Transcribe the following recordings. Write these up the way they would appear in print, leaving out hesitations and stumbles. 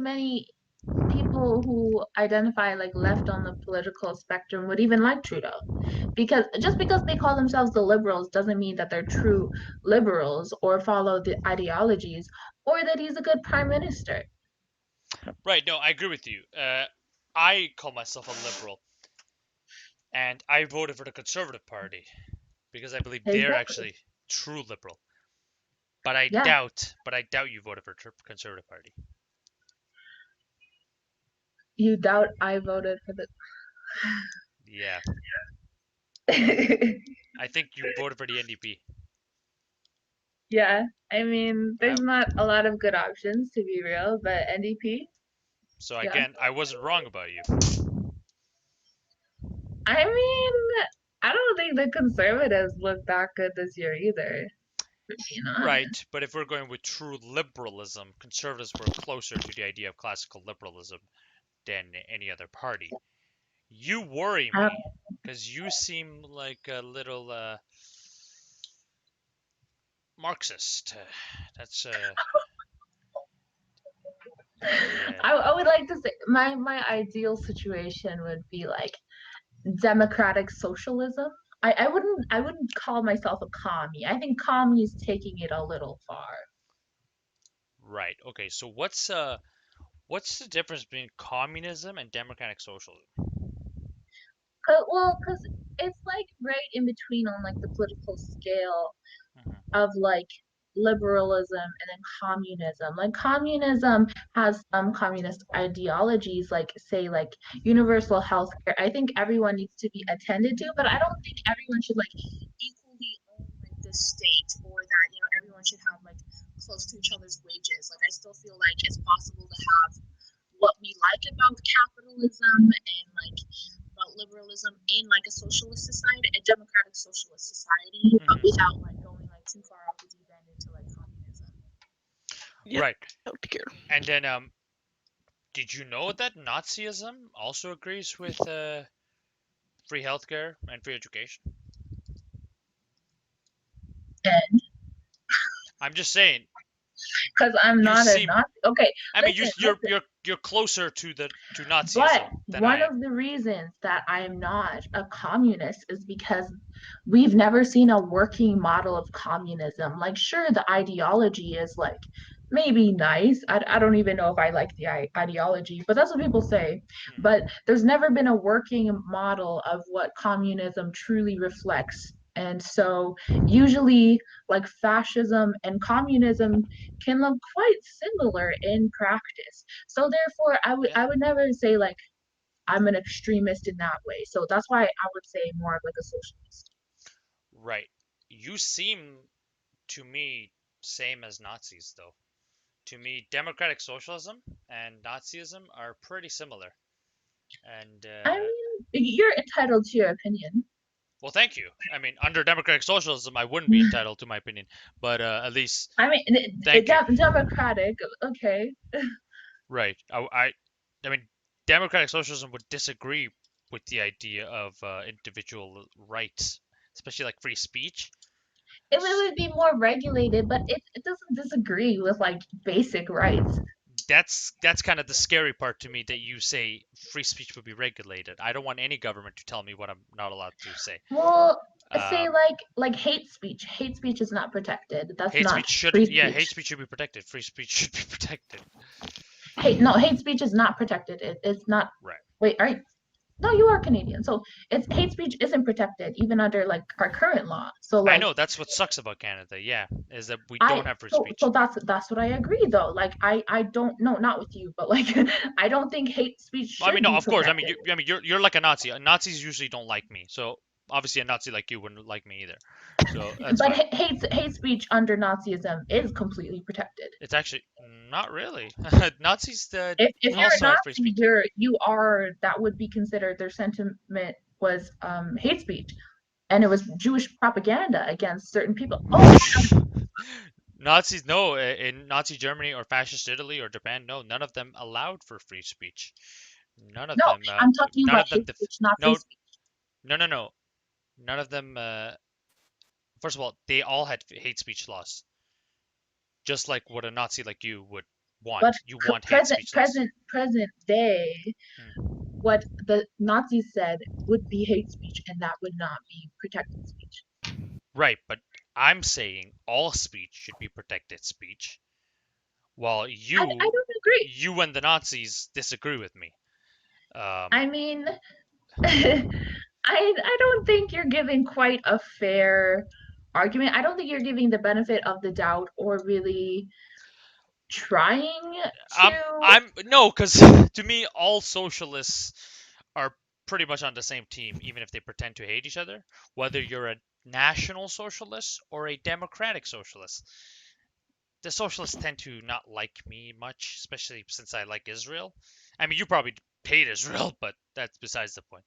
many people who identify like left on the political spectrum would even like Trudeau. Because just because they call themselves the liberals doesn't mean that they're true liberals or follow the ideologies or that he's a good prime minister. Right, no, I agree with you. I call myself a liberal, and I voted for the Conservative Party because I believe they're Exactly. actually true liberal. Yeah. But I doubt you voted for Conservative Party. You doubt I voted for the Yeah, I think you voted for the NDP. Yeah, I mean, I, there's not a lot of good options to be real, but NDP, so yeah. again, I wasn't wrong about you. I mean, I don't think the conservatives look that good this year either, to be honest. Right, but if we're going with true liberalism, conservatives were closer to the idea of classical liberalism than any other party. You worry Um, me because you seem like a little Marxist. That's yeah. I would like to say my ideal situation would be like democratic socialism. I wouldn't call myself a commie. I think commie is taking it a little far. Right. Okay. So what's the difference between communism and democratic socialism? Well, because it's like right in between on like the political scale Hmm. of like liberalism and then communism. Like communism has some communist ideologies, like say like universal health care. I think everyone needs to be attended to, but I don't think everyone should like equally own like the state or that everyone should have like close to each other's wages. Like I still feel like it's possible to have what we like about capitalism and like about liberalism in like a socialist society, a democratic socialist society, but Hmm. without like going like too far off the deep end into like communism. Yeah. Right. Oh dear. And then did you know that Nazism also agrees with free healthcare and free education? And I'm just saying. because I'm You not a seem. Nazi. Okay, I mean, listen, listen. you're closer to the to But Nazism than one I am. of the reasons that I am not a communist is because we've never seen a working model of communism. Like, sure, the ideology is like maybe nice. I don't even know if I like the ideology, but that's what people say. But Hmm. there's never been a working model of what communism truly reflects. And so, usually, like fascism and communism can look quite similar in practice. So therefore, I would Yeah. I would never say like I'm an extremist in that way. So that's why I would say more of like a socialist. Right. You seem to me same as Nazis though. To me, democratic socialism and Nazism are pretty similar. And I mean, you're entitled to your opinion. well, thank you. I mean, under democratic socialism, I wouldn't be entitled to my opinion, but at least I mean, thank you. democratic, okay. Right. I mean, democratic socialism would disagree with the idea of individual rights, especially like free speech. It would be more regulated, but it doesn't disagree with like basic rights. That's kind of the scary part to me that you say free speech would be regulated. I don't want any government to tell me what I'm not allowed to say. Well, say Um, like hate speech. Hate speech is not protected. That's hate speech not should free yeah, hate speech. speech should be protected. Free speech should be protected. Hate speech is not protected. It's not. Right. Wait, all right. No, you are Canadian. So it's hate speech isn't protected even under like our current law. So I like know that's what sucks about Canada. Yeah, is that we don't I have free so speech. so that's what I agree though. Like I don't know, not with you, but like I don't think hate speech I mean, should no, be of course. protected. I mean, you're like a Nazi. Nazis usually don't like me, so obviously a Nazi like you wouldn't like me either. So that's But fine. hate speech under Nazism is completely protected. It's actually not really. Nazis If you're a also had free Nazi, speech. you are that would be considered their sentiment was hate speech, and it was Jewish propaganda against certain people. Oh, Nazis, no, in Nazi Germany or fascist Italy or Japan, no, none of them allowed for free speech. None of no, them, I'm talking none about of them, hate speech, not free no, speech. no. None of them, first of all, they all had hate speech laws, just like what a Nazi like you would. But want. You want hate speech laws. present day, Hmm. what the Nazis said would be hate speech, and that would not be protected speech. Right, but I'm saying all speech should be protected speech, while I don't agree. you and the Nazis disagree with me. Um, I mean, I don't think you're giving quite a fair argument. I don't think you're giving the benefit of the doubt or really trying to. I'm no, because to me, all socialists are pretty much on the same team, even if they pretend to hate each other. Whether you're a national socialist or a democratic socialist, the socialists tend to not like me much, especially since I like Israel. I mean, you probably hate Israel, but that's besides the point.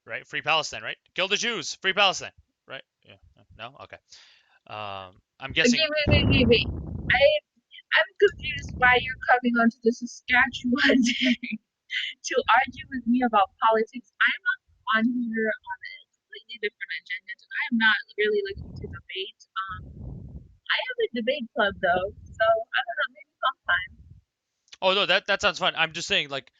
Right? Free Palestine, right? Kill the Jews, free Palestine, right? Yeah. No, okay. I'm Okay, guessing. wait. I'm confused why you're coming onto the Saskatchewan to argue with me about politics. I'm not on here on a completely different agenda. I am not really looking to debate. I have a debate club though, so I don't know. Maybe sometime. Oh no, that sounds fun. I'm just saying, like,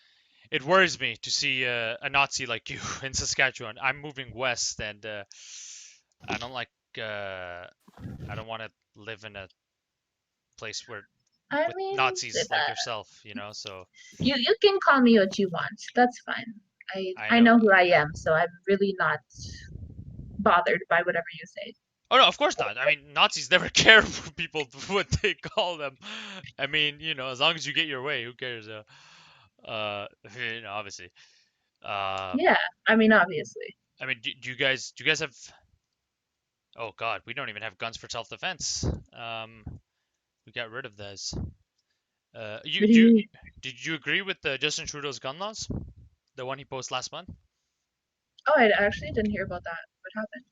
it worries me to see a Nazi like you in Saskatchewan. I'm moving west, and I don't like. I don't want to live in a place where I with mean, Nazis like yourself. So you can call me what you want. That's fine. I I know. know who I am, so I'm really not bothered by whatever you say. Oh no, of course not. I mean, Nazis never care for people what they call them. I mean, as long as you get your way, who cares? Obviously. Um, Yeah, I mean, obviously. I mean, do you guys have? Oh God, we don't even have guns for self-defense. We got rid of those. What do you mean? Did you agree with Justin Trudeau's gun laws? The one he posted last month? Oh, I actually didn't hear about that. What happened?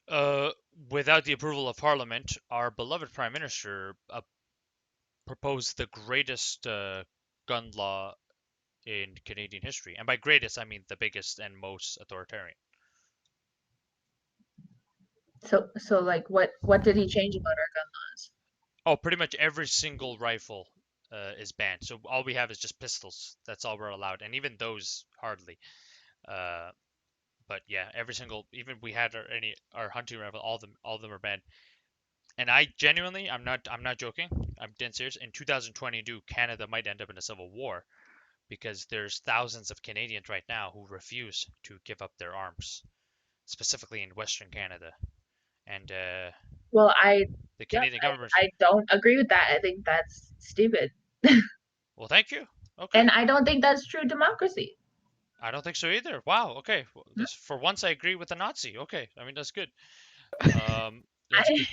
Uh, Without the approval of Parliament, our beloved Prime Minister proposed the greatest gun law in Canadian history, and by greatest I mean the biggest and most authoritarian. So like, what did he change about our gun laws? Oh, pretty much every single rifle is banned. So all we have is just pistols. That's all we're allowed, and even those hardly. Uh, but yeah, every single, even we had our hunting rifle, all of them are banned. And I genuinely, I'm not joking. I'm dead serious. In 2022, Canada might end up in a civil war because there's thousands of Canadians right now who refuse to give up their arms, specifically in Western Canada. And Well, the yep, Canadian government. I don't agree with that. I think that's stupid. Well, thank you. Okay. And I don't think that's true democracy. I don't think so either. Wow. Okay. Well, this for once I agree with the Nazi. Okay. I mean that's good. I That's good.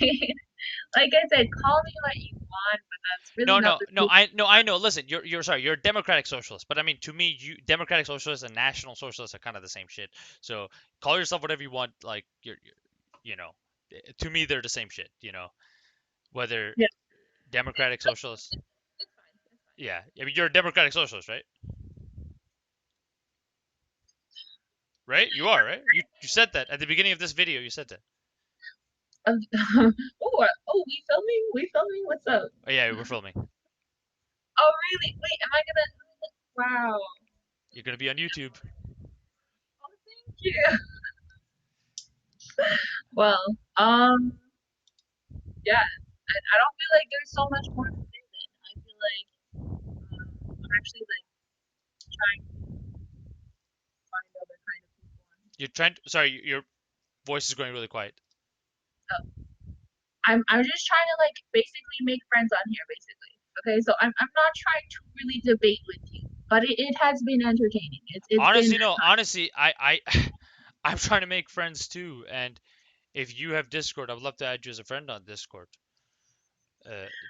like I said, call me what you want, but that's really No, not no, the no. truth. I know. Listen, you're sorry. You're a democratic socialist, but I mean, to me, you democratic socialists and national socialists are kind of the same shit. So call yourself whatever you want. Like you know, to me, they're the same shit. Whether Yeah, democratic socialists. it's fine. It's Yeah, I mean, you're a democratic socialist, right? Right? You are, right? You said that at the beginning of this video. You said that. fine. Oh, we filming? We filming? What's up? Oh yeah, we're filming. Oh, really? Wait, am I gonna? Wow. You're gonna be on YouTube. Oh, thank you. Well, yeah. I don't feel like there's so much more to say then. I feel like I'm actually like trying to find other kind of people on You're here. trying to, sorry, your voice is going really quiet. Oh, I'm just trying to like basically make friends on here, basically. Okay, so I'm not trying to really debate with you, but it has been entertaining. It's been Honestly, no. Honestly, I'm trying to make friends too. And if you have Discord, I would love to add you as a friend on Discord.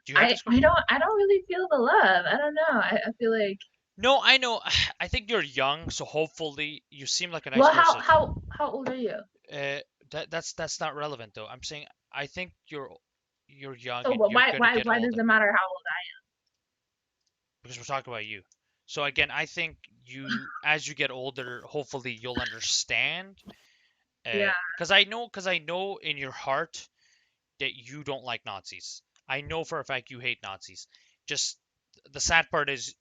Do you have Discord? I don't really feel the love. I don't know. I feel like No, I know. I think you're young, so hopefully you seem like a nice well, person. how old are you? Uh, that's not relevant though. I'm saying I think you're young So and you're gonna get why does older it matter how old I because we're talking about you. So again, I think as you get older, hopefully you'll understand. am? Yeah. Because I know in your heart that you don't like Nazis. I know for a fact you hate Nazis. Just the sad part is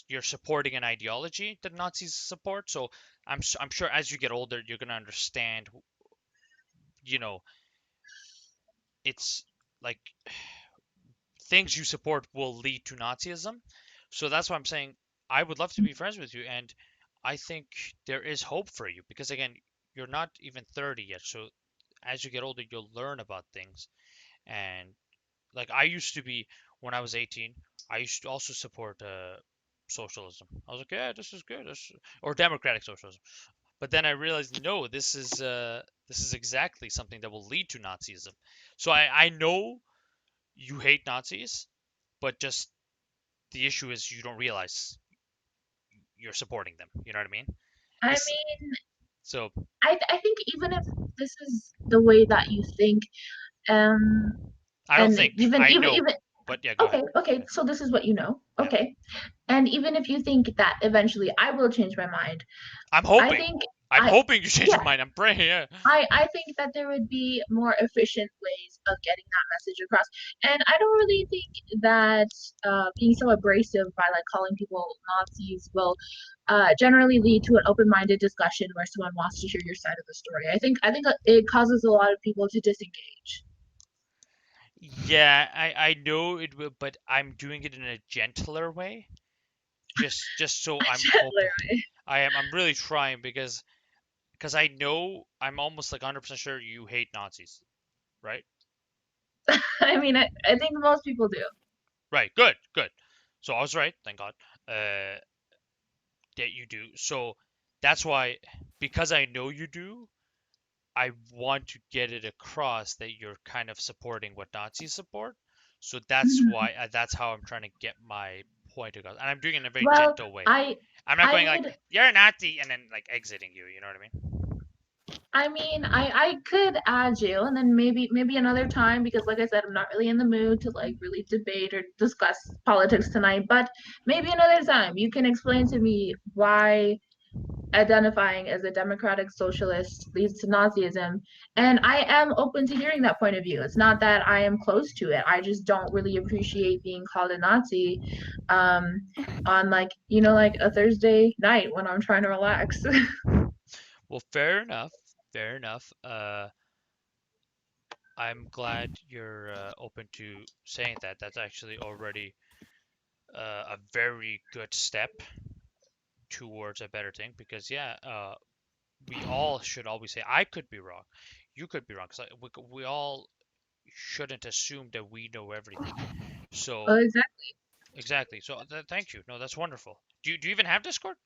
you're supporting an ideology that Nazis support. So I'm sure as you get older, you're gonna understand. You know, it's like things you support will lead to Nazism. So that's why I'm saying I would love to be friends with you, and I think there is hope for you because again, you're not even 30 yet. So as you get older, you'll learn about things. And like I used to be when I was 18, I used to also support socialism. I was like, yeah, this is good, or democratic socialism. But then I realized, no, this is exactly something that will lead to Nazism. So I know you hate Nazis, but just the issue is you don't realize you're supporting them. You know what I mean? I This mean, so I think even if this is the way that you think, um, I don't and think even I even know, even but yeah, go ahead. okay, Yeah, so this is what you know. yeah. Okay. And even if you think that eventually I will change my mind, I'm I hoping. think I'm I hoping you change your yeah, mind. I'm praying. Yeah. I think that there would be more efficient ways of getting that message across. And I don't really think that being so abrasive by like calling people Nazis will generally lead to an open-minded discussion where someone wants to hear your side of the story. I think it causes a lot of people to disengage. Yeah, I know it will, but I'm doing it in a gentler way. Just so I'm hope I'm really trying because I know I'm almost like 100% sure you hate Nazis, right? I mean, I think most people do. Right. Good. Good. So I was right. Thank God. Uh, that you do. So that's why because I know you do, I want to get it across that you're kind of supporting what Nazis support. So that's Mhm. why that's how I'm trying to get my point across, and I'm doing it in a very Well, gentle way. I I'm not I going like would you're a Nazi and then like exiting you. You know what I mean? I mean, I could add you, and then maybe another time because, like I said, I'm not really in the mood to like really debate or discuss politics tonight. But maybe another time you can explain to me why identifying as a democratic socialist leads to Nazism, and I am open to hearing that point of view. It's not that I am close to it. I just don't really appreciate being called a Nazi, um, on like like a Thursday night when I'm trying to relax. Well, fair enough. Fair enough. I'm glad you're open to saying that. That's actually already a very good step towards a better thing because yeah, we all should always say I could be wrong, you could be wrong because we all shouldn't assume that we know everything. So Exactly. exactly. So thank you. No, that's wonderful. Do you even have Discord?